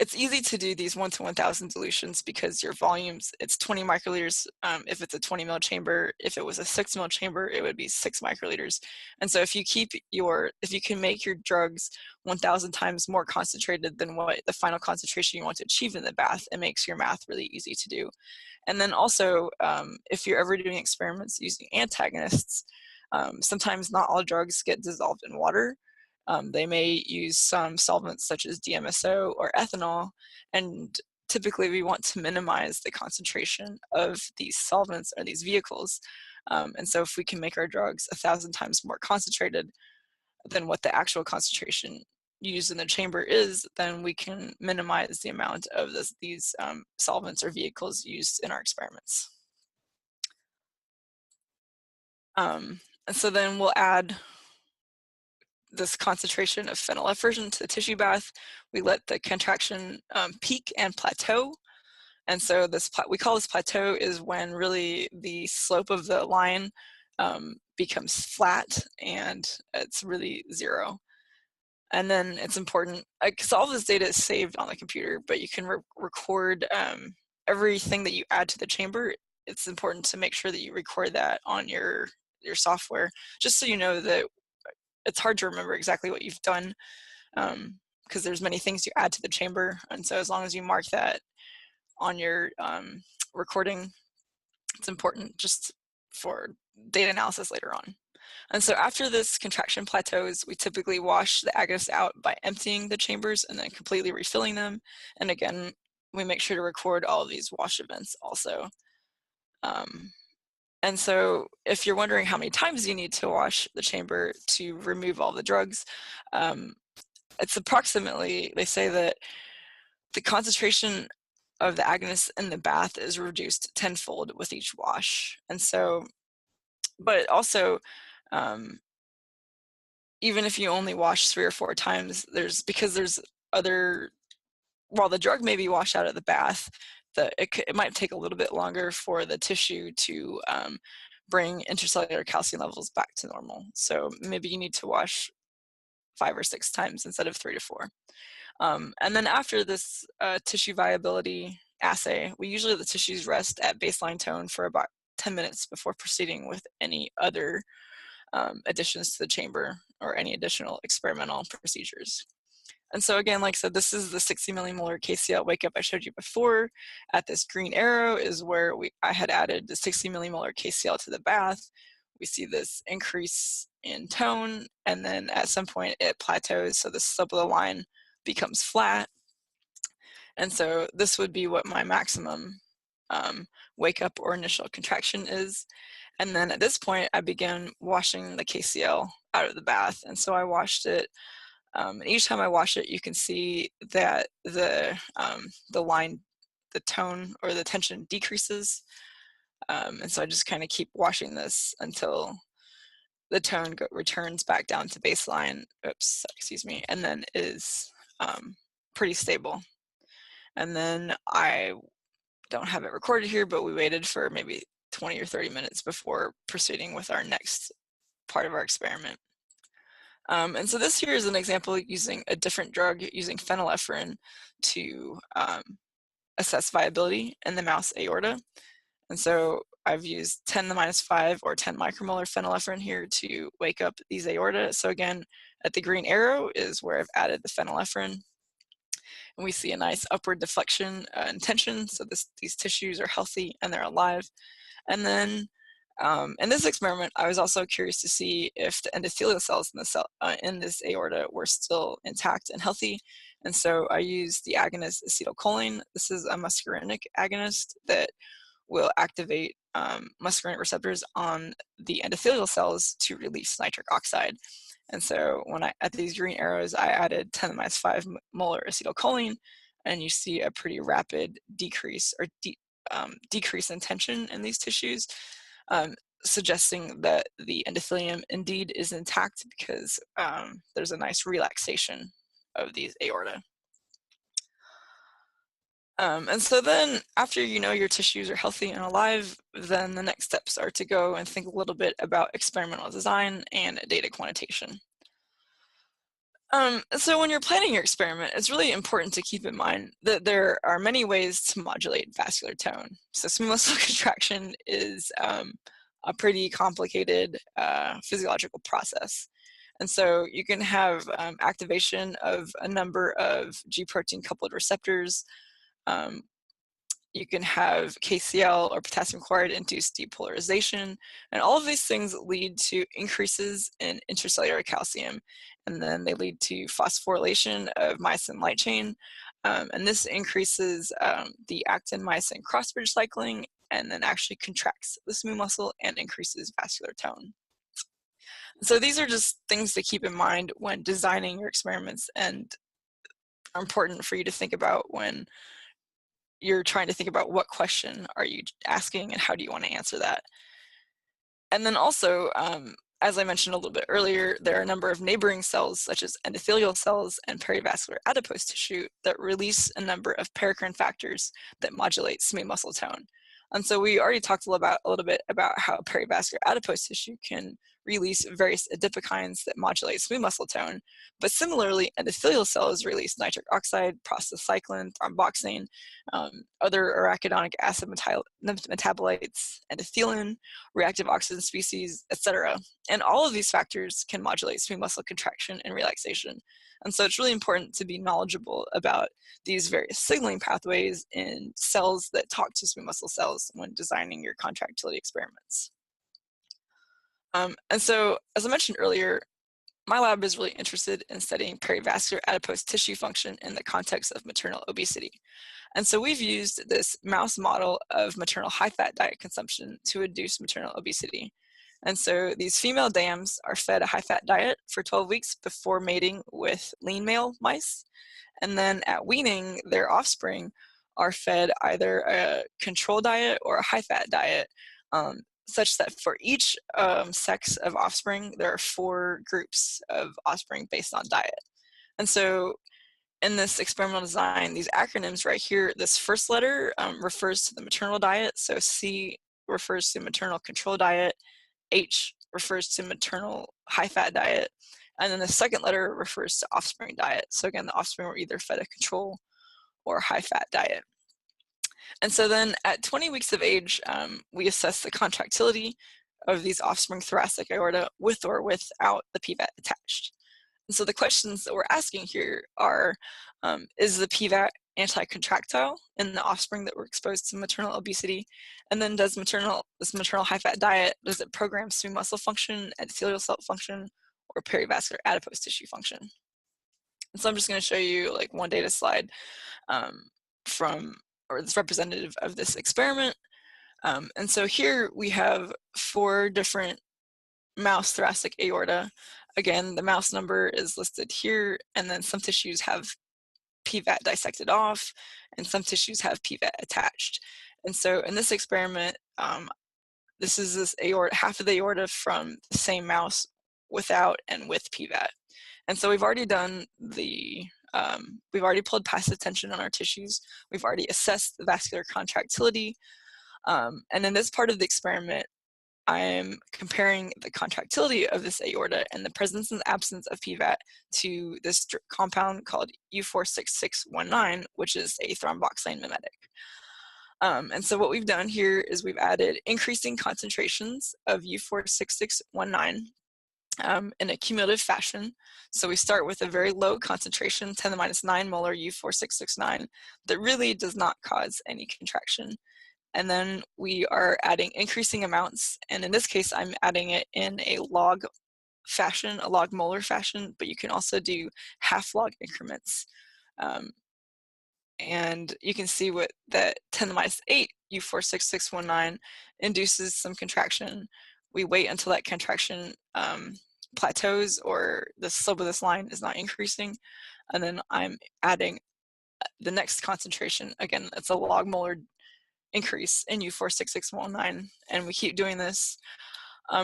It's easy to do these 1 to 1,000 dilutions because your volumes, it's 20 microliters. If it's a 20 ml chamber, if it was a 6 ml chamber, it would be 6 microliters. And so if you can make your drugs 1,000 times more concentrated than what the final concentration you want to achieve in the bath, it makes your math really easy to do. And then also, if you're ever doing experiments using antagonists, sometimes not all drugs get dissolved in water. They may use some solvents such as DMSO or ethanol, and typically we want to minimize the concentration of these solvents or these vehicles. And so if we can make our drugs 1,000 times more concentrated than what the actual concentration used in the chamber is, then we can minimize the amount of these solvents or vehicles used in our experiments. And so then we'll add this concentration of phenylephrine to the tissue bath. We let the contraction peak and plateau. And so we call this plateau is when really the slope of the line becomes flat and it's really zero. And then it's important, because all this data is saved on the computer, but you can record everything that you add to the chamber. It's important to make sure that you record that on your software, just so you know that it's hard to remember exactly what you've done, because there's many things you add to the chamber. And so as long as you mark that on your recording, it's important just for data analysis later on. And so after this contraction plateaus, we typically wash the agonist out by emptying the chambers and then completely refilling them. And again, we make sure to record all of these wash events also. And so if you're wondering how many times you need to wash the chamber to remove all the drugs, it's approximately, they say that the concentration of the agonist in the bath is reduced tenfold with each wash. And so, but also, even if you only wash 3 or 4 times, while the drug may be washed out of the bath, it might take a little bit longer for the tissue to bring intercellular calcium levels back to normal. So maybe you need to wash 5 or 6 times instead of 3 to 4. And then after this tissue viability assay, we usually let the tissues rest at baseline tone for about 10 minutes before proceeding with any other additions to the chamber or any additional experimental procedures. And so again, like I said, this is the 60 millimolar KCl wake up I showed you before. At this green arrow is where I had added the 60 millimolar KCl to the bath. We see this increase in tone, and then at some point it plateaus, so the slope of the line becomes flat. And so this would be what my maximum wake up or initial contraction is. And then at this point, I began washing the KCl out of the bath. And so I washed it. And each time I wash it, you can see that the line, the tone or the tension decreases. And so I just kind of keep washing this until the tone returns back down to baseline. Oops, excuse me. And then is pretty stable. And then I don't have it recorded here, but we waited for maybe 20 or 30 minutes before proceeding with our next part of our experiment. And so this here is an example using a different drug, using phenylephrine to assess viability in the mouse aorta. And so I've used 10 to the minus 5 or 10 micromolar phenylephrine here to wake up these aorta. So again, at the green arrow is where I've added the phenylephrine. And we see a nice upward deflection and tension. So these tissues are healthy and they're alive. And then in this experiment, I was also curious to see if the endothelial cells in this aorta were still intact and healthy. And so I used the agonist acetylcholine. This is a muscarinic agonist that will activate muscarinic receptors on the endothelial cells to release nitric oxide. And so when I, at these green arrows, I added 10 to the minus 5 molar acetylcholine, and you see a pretty rapid decrease or decrease in tension in these tissues, suggesting that the endothelium indeed is intact because there's a nice relaxation of these aorta. And so then after you know your tissues are healthy and alive, then the next steps are to go and think a little bit about experimental design and data quantitation. So when you're planning your experiment, it's really important to keep in mind that there are many ways to modulate vascular tone. So smooth muscle contraction is a pretty complicated physiological process. And so you can have activation of a number of G protein coupled receptors. You can have KCl or potassium chloride induced depolarization, and all of these things lead to increases in intracellular calcium, and then they lead to phosphorylation of myosin light chain, and this increases the actin-myosin cross-bridge cycling, and then actually contracts the smooth muscle and increases vascular tone. So these are just things to keep in mind when designing your experiments, and are important for you to think about when you're trying to think about what question are you asking and how do you want to answer that. And then also, as I mentioned a little bit earlier, there are a number of neighboring cells such as endothelial cells and perivascular adipose tissue that release a number of paracrine factors that modulate smooth muscle tone. And so we already talked a little bit about how perivascular adipose tissue can release various adipokines that modulate smooth muscle tone, but similarly, endothelial cells release nitric oxide, prostacyclin, thromboxane, other arachidonic acid metabolites, endothelin, reactive oxygen species, etc. And all of these factors can modulate smooth muscle contraction and relaxation. And so it's really important to be knowledgeable about these various signaling pathways in cells that talk to smooth muscle cells when designing your contractility experiments. And so, as I mentioned earlier, my lab is really interested in studying perivascular adipose tissue function in the context of maternal obesity. And so we've used this mouse model of maternal high-fat diet consumption to induce maternal obesity. And so these female dams are fed a high-fat diet for 12 weeks before mating with lean male mice. And then at weaning, their offspring are fed either a control diet or a high-fat diet, such that for each sex of offspring, there are 4 groups of offspring based on diet. And so in this experimental design, these acronyms right here, this first letter refers to the maternal diet. So C refers to maternal control diet, H refers to maternal high-fat diet, and then the second letter refers to offspring diet. So again, the offspring were either fed a control or high-fat diet. And so then at 20 weeks of age, we assess the contractility of these offspring thoracic aorta with or without the PVAT attached. And so the questions that we're asking here are, is the PVAT anti-contractile in the offspring that were exposed to maternal obesity? And then does this maternal high-fat diet, does it program smooth muscle function, endothelial cell function, or perivascular adipose tissue function? And so I'm just going to show you like one data slide that's representative of this experiment. And so here we have 4 different mouse thoracic aorta. Again, the mouse number is listed here, and then some tissues have PVAT dissected off, and some tissues have PVAT attached. And so in this experiment, this is this aorta, half of the aorta from the same mouse without and with PVAT. And so we've already done we've already pulled passive tension on our tissues. We've already assessed the vascular contractility. And in this part of the experiment, I'm comparing the contractility of this aorta and the presence and absence of PVAT to this compound called U46619, which is a thromboxane mimetic. And so what we've done here is we've added increasing concentrations of U46619 in a cumulative fashion. So we start with a very low concentration, 10 to the minus 9 molar U46669, that really does not cause any contraction. And then we are adding increasing amounts, and in this case, I'm adding it in a log fashion, a log molar fashion, but you can also do half log increments. And you can see that 10 to the minus 8 U46619 induces some contraction. We wait until that contraction plateaus or the slope of this line is not increasing. And then I'm adding the next concentration. Again, it's a log molar increase in U46619, and we keep doing this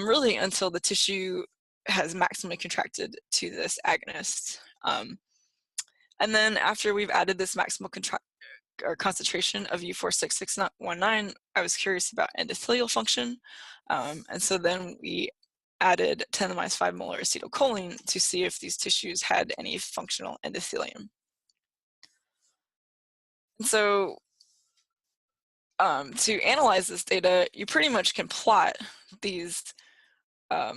really until the tissue has maximally contracted to this agonist. And then after we've added this maximal concentration of U46619, I was curious about endothelial function. And so then we added 10 to the minus 5 molar acetylcholine to see if these tissues had any functional endothelium. And so to analyze this data, you pretty much can plot these, or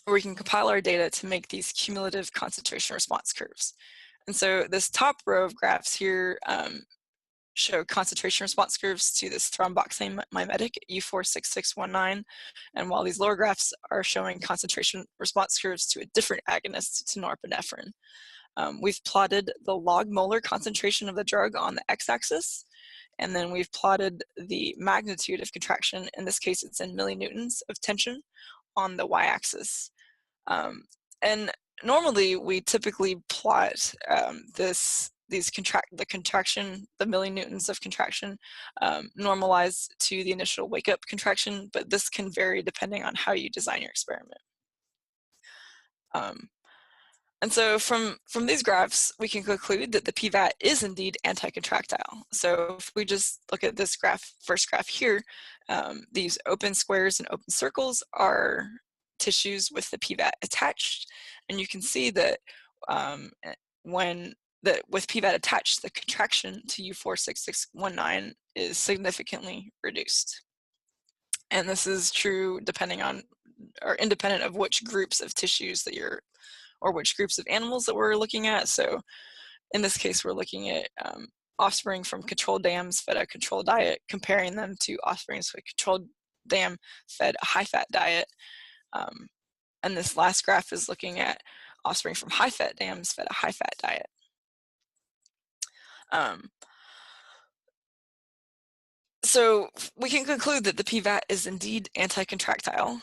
we can compile our data to make these cumulative concentration response curves. And so this top row of graphs here show concentration response curves to this thromboxane mimetic U46619, and while these lower graphs are showing concentration response curves to a different agonist, to norepinephrine. We've plotted the log molar concentration of the drug on the x-axis, and then we've plotted the magnitude of contraction. In this case, it's in millinewtons of tension on the y-axis. And normally, we typically plot the contraction, the millinewtons of contraction, normalized to the initial wake-up contraction, but this can vary depending on how you design your experiment. And so from these graphs, we can conclude that the PVAT is indeed anticontractile. So if we just look at this graph, first graph here, these open squares and open circles are tissues with the PVAT attached. And you can see that with PVAT attached, the contraction to U46619 is significantly reduced. And this is true depending on, or independent of which groups of tissues that you're, or which groups of animals that we're looking at. So in this case, we're looking at offspring from controlled dams fed a controlled diet, comparing them to offspring from a controlled dam fed a high-fat diet. And this last graph is looking at offspring from high-fat dams fed a high-fat diet. So we can conclude that the PVAT is indeed anticontractile,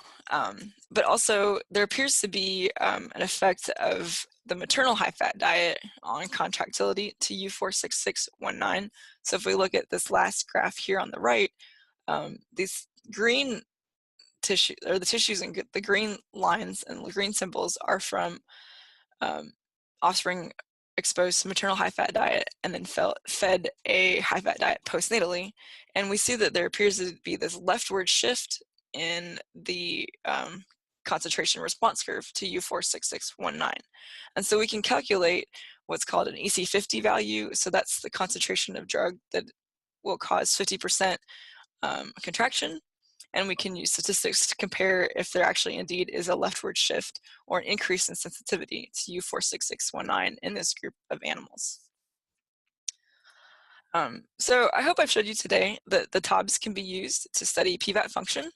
but also there appears to be an effect of the maternal high-fat diet on contractility to U46619. So if we look at this last graph here on the right, these green tissue, or the tissues and the green lines and the green symbols are from offspring exposed to maternal high-fat diet and then fed a high-fat diet postnatally. And we see that there appears to be this leftward shift in the concentration response curve to U46619. And so we can calculate what's called an EC50 value. So that's the concentration of drug that will cause 50% contraction. And we can use statistics to compare if there actually indeed is a leftward shift or an increase in sensitivity to U46619 in this group of animals. So I hope I've showed you today that the TOBS can be used to study PVAT function.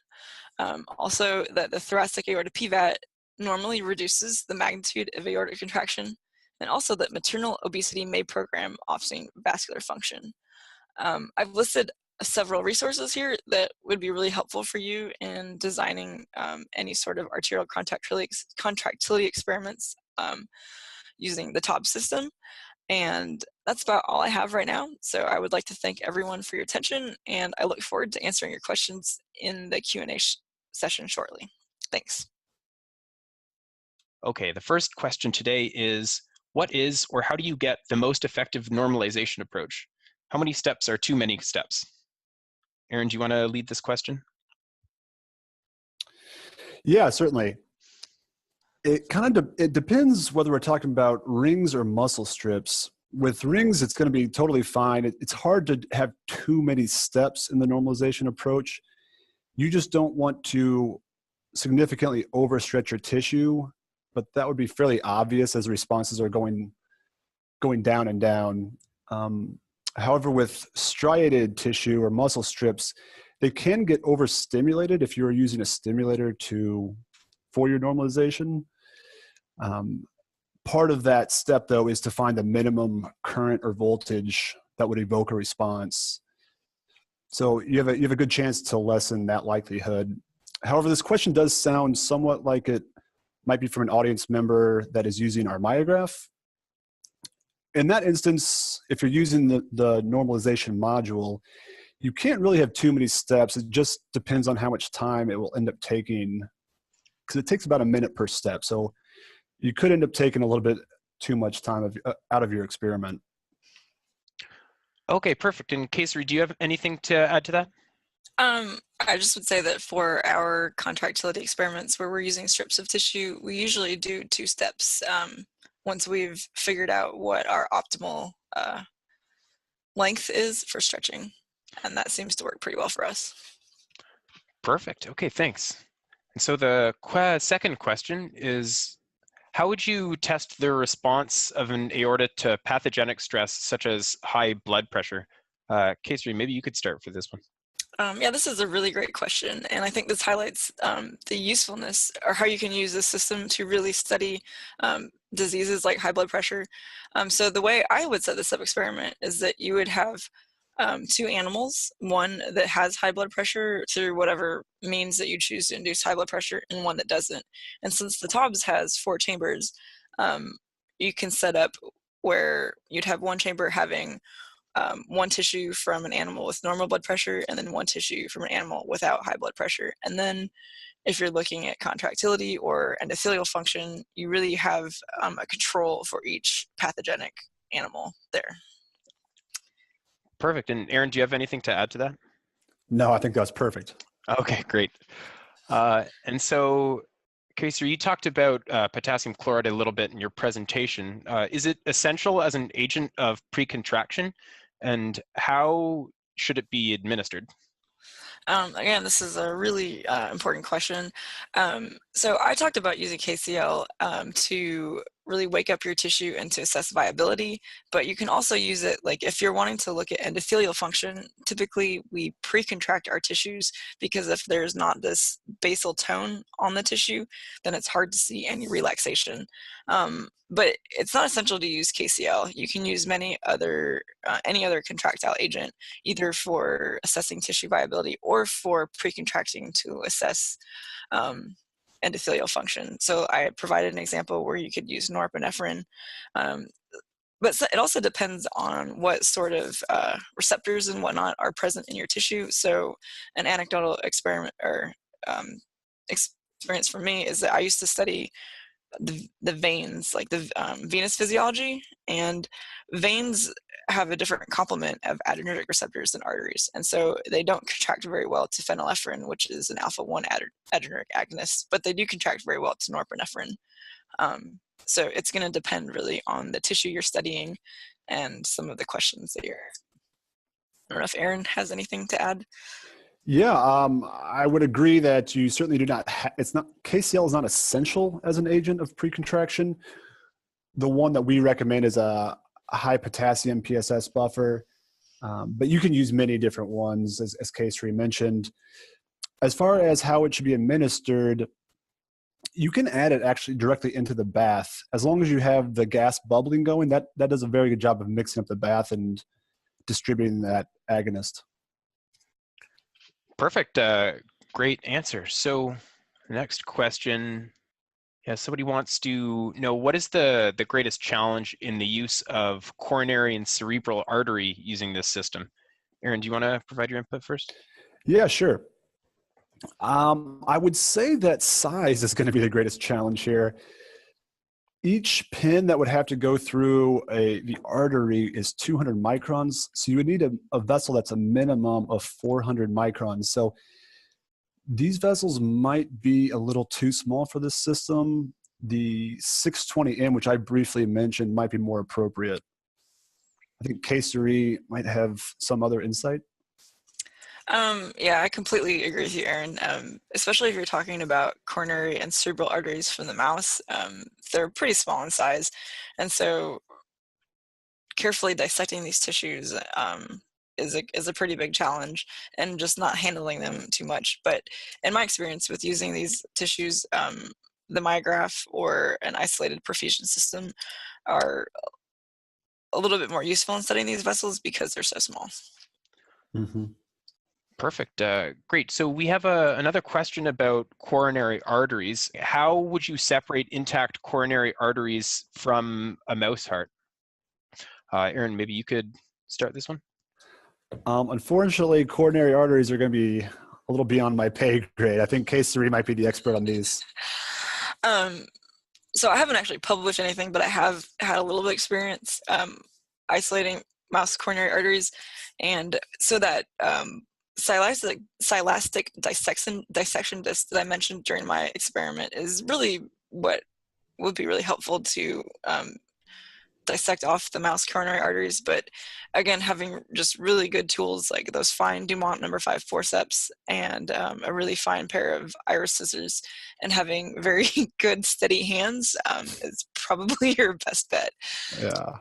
Also that the thoracic aorta PVAT normally reduces the magnitude of aortic contraction, and also that maternal obesity may program offspring vascular function. I've listed several resources here that would be really helpful for you in designing any sort of arterial contractility experiments using the TOBS system. And that's about all I have right now. So I would like to thank everyone for your attention, and I look forward to answering your questions in the Q&A session shortly. Thanks. Okay, the first question today is, what is or how do you get the most effective normalization approach? How many steps are too many steps? Aaron, do you want to lead this question? Yeah, certainly. It it depends whether we're talking about rings or muscle strips. With rings, it's going to be totally fine. It's hard to have too many steps in the normalization approach. You just don't want to significantly overstretch your tissue, but that would be fairly obvious as responses are going down and down. However, with striated tissue or muscle strips, they can get overstimulated if you're using a stimulator for your normalization. Part of that step, though, is to find the minimum current or voltage that would evoke a response. So you have a good chance to lessen that likelihood. However, this question does sound somewhat like it might be from an audience member that is using our myograph. In that instance, if you're using the normalization module, you can't really have too many steps. It just depends on how much time it will end up taking, because it takes about a minute per step. So you could end up taking a little bit too much time out of your experiment. Okay, perfect. And Keshari, do you have anything to add to that? I just would say that for our contractility experiments where we're using strips of tissue, we usually do 2 steps once we've figured out what our optimal length is for stretching. And that seems to work pretty well for us. Perfect. Okay, thanks. And so the second question is, how would you test the response of an aorta to pathogenic stress, such as high blood pressure? Keshari, maybe you could start for this one. Yeah, this is a really great question, and I think this highlights the usefulness, or how you can use this system to really study diseases like high blood pressure. So the way I would set this up experiment is that you would have 2 animals, one that has high blood pressure through whatever means that you choose to induce high blood pressure, and one that doesn't. And since the TOBS has 4 chambers, you can set up where you'd have one chamber having 1 tissue from an animal with normal blood pressure, and then 1 tissue from an animal without high blood pressure. And then if you're looking at contractility or endothelial function, you really have a control for each pathogenic animal there. Perfect. And Aaron, do you have anything to add to that? No, I think that's perfect. Okay, great. And so, Keshari, you talked about potassium chloride a little bit in your presentation. Is it essential as an agent of precontraction, and how should it be administered? Again, this is a really important question. So I talked about using KCL to really wake up your tissue and to assess viability, but you can also use it, like if you're wanting to look at endothelial function, typically we pre-contract our tissues, because if there's not this basal tone on the tissue, then it's hard to see any relaxation. But it's not essential to use KCL. You can use any other contractile agent, either for assessing tissue viability or for pre-contracting to assess endothelial function. So I provided an example where you could use norepinephrine, but it also depends on what sort of receptors and whatnot are present in your tissue. So an anecdotal experiment or experience for me is that I used to study the veins, like the venous physiology, and veins have a different complement of adrenergic receptors than arteries, and so they don't contract very well to phenylephrine, which is an alpha-1 adrenergic agonist, but they do contract very well to norepinephrine. So it's going to depend really on the tissue you're studying and some of the questions that you're. I don't know if Aaron has anything to add. Yeah, I would agree that you certainly do not. KCL is not essential as an agent of precontraction. The one that we recommend is a high potassium PSS buffer, but you can use many different ones, as Keshari mentioned. As far as how it should be administered, you can add it actually directly into the bath, as long as you have the gas bubbling going. That does a very good job of mixing up the bath and distributing that agonist. Perfect. Great answer. So the next question, somebody wants to know, what is the greatest challenge in the use of coronary and cerebral artery using this system? Aaron, do you want to provide your input first? Yeah, sure. I would say that size is going to be the greatest challenge here. Each pin that would have to go through the artery is 200 microns. So you would need a vessel that's a minimum of 400 microns. So these vessels might be a little too small for this system. The 620M, which I briefly mentioned, might be more appropriate. I think Keshari might have some other insight. Yeah, I completely agree with you, Aaron. Especially if you're talking about coronary and cerebral arteries from the mouse, they're pretty small in size, and so carefully dissecting these tissues is a pretty big challenge, and just not handling them too much. But in my experience with using these tissues, the myograph or an isolated perfusion system are a little bit more useful in studying these vessels because they're so small. Mm-hmm. Perfect. Great. So we have another question about coronary arteries. How would you separate intact coronary arteries from a mouse heart? Aaron, maybe you could start this one. Unfortunately, coronary arteries are going to be a little beyond my pay grade. I think Keshari might be the expert on these. So I haven't actually published anything, but I have had a little bit of experience isolating mouse coronary arteries. And so that silastic dissection disc that I mentioned during my experiment is really what would be really helpful to dissect off the mouse coronary arteries. But again, having just really good tools like those fine Dumont No. 5 forceps and a really fine pair of iris scissors and having very good steady hands is probably your best bet. Yeah.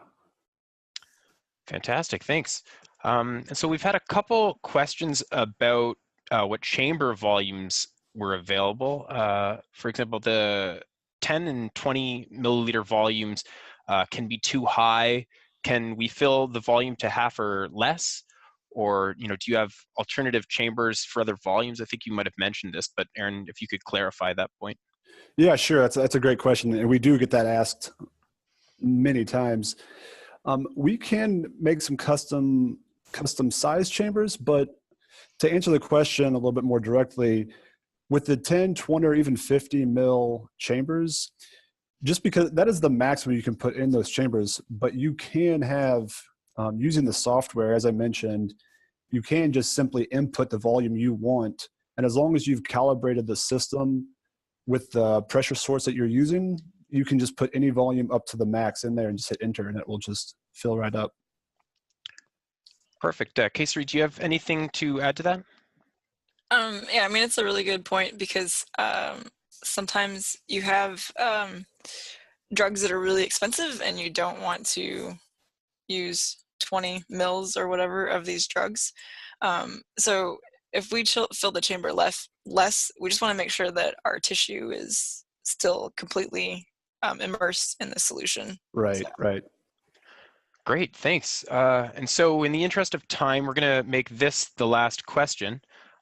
Fantastic, thanks. And so we've had a couple questions about what chamber volumes were available. For example, the 10 and 20 milliliter volumes can be too high. Can we fill the volume to half or less? Or, do you have alternative chambers for other volumes? I think you might have mentioned this, but Aaron, if you could clarify that point. Yeah, sure. That's a great question. And we do get that asked many times. We can make some custom size chambers, but to answer the question a little bit more directly, with the 10, 20, or even 50 mil chambers, just because that is the maximum you can put in those chambers, but you can have, using the software, as I mentioned, you can just simply input the volume you want. And as long as you've calibrated the system with the pressure source that you're using, you can just put any volume up to the max in there and just hit enter and it will just fill right up. Perfect. Keshari, do you have anything to add to that? Yeah, I mean, it's a really good point because sometimes you have drugs that are really expensive and you don't want to use 20 mils or whatever of these drugs. So if we fill the chamber less, we just want to make sure that our tissue is still completely immersed in the solution. Right, right. Great, thanks. And so in the interest of time, we're going to make this the last question.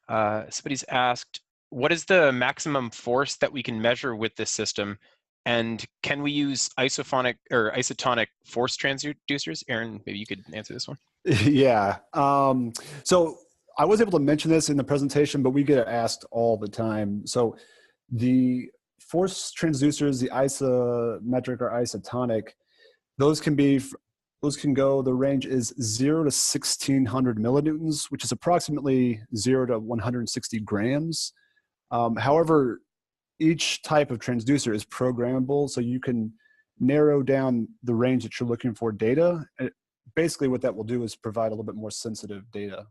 Somebody's asked, what is the maximum force that we can measure with this system? And can we use isotonic force transducers? Aaron, maybe you could answer this one. Yeah. So I was able to mention this in the presentation, but we get asked all the time. So the force transducers, the isometric or isotonic, those can go, the range is 0 to 1600 millinewtons, which is approximately 0 to 160 grams. However, each type of transducer is programmable, so you can narrow down the range that you're looking for data. And basically what that will do is provide a little bit more sensitive data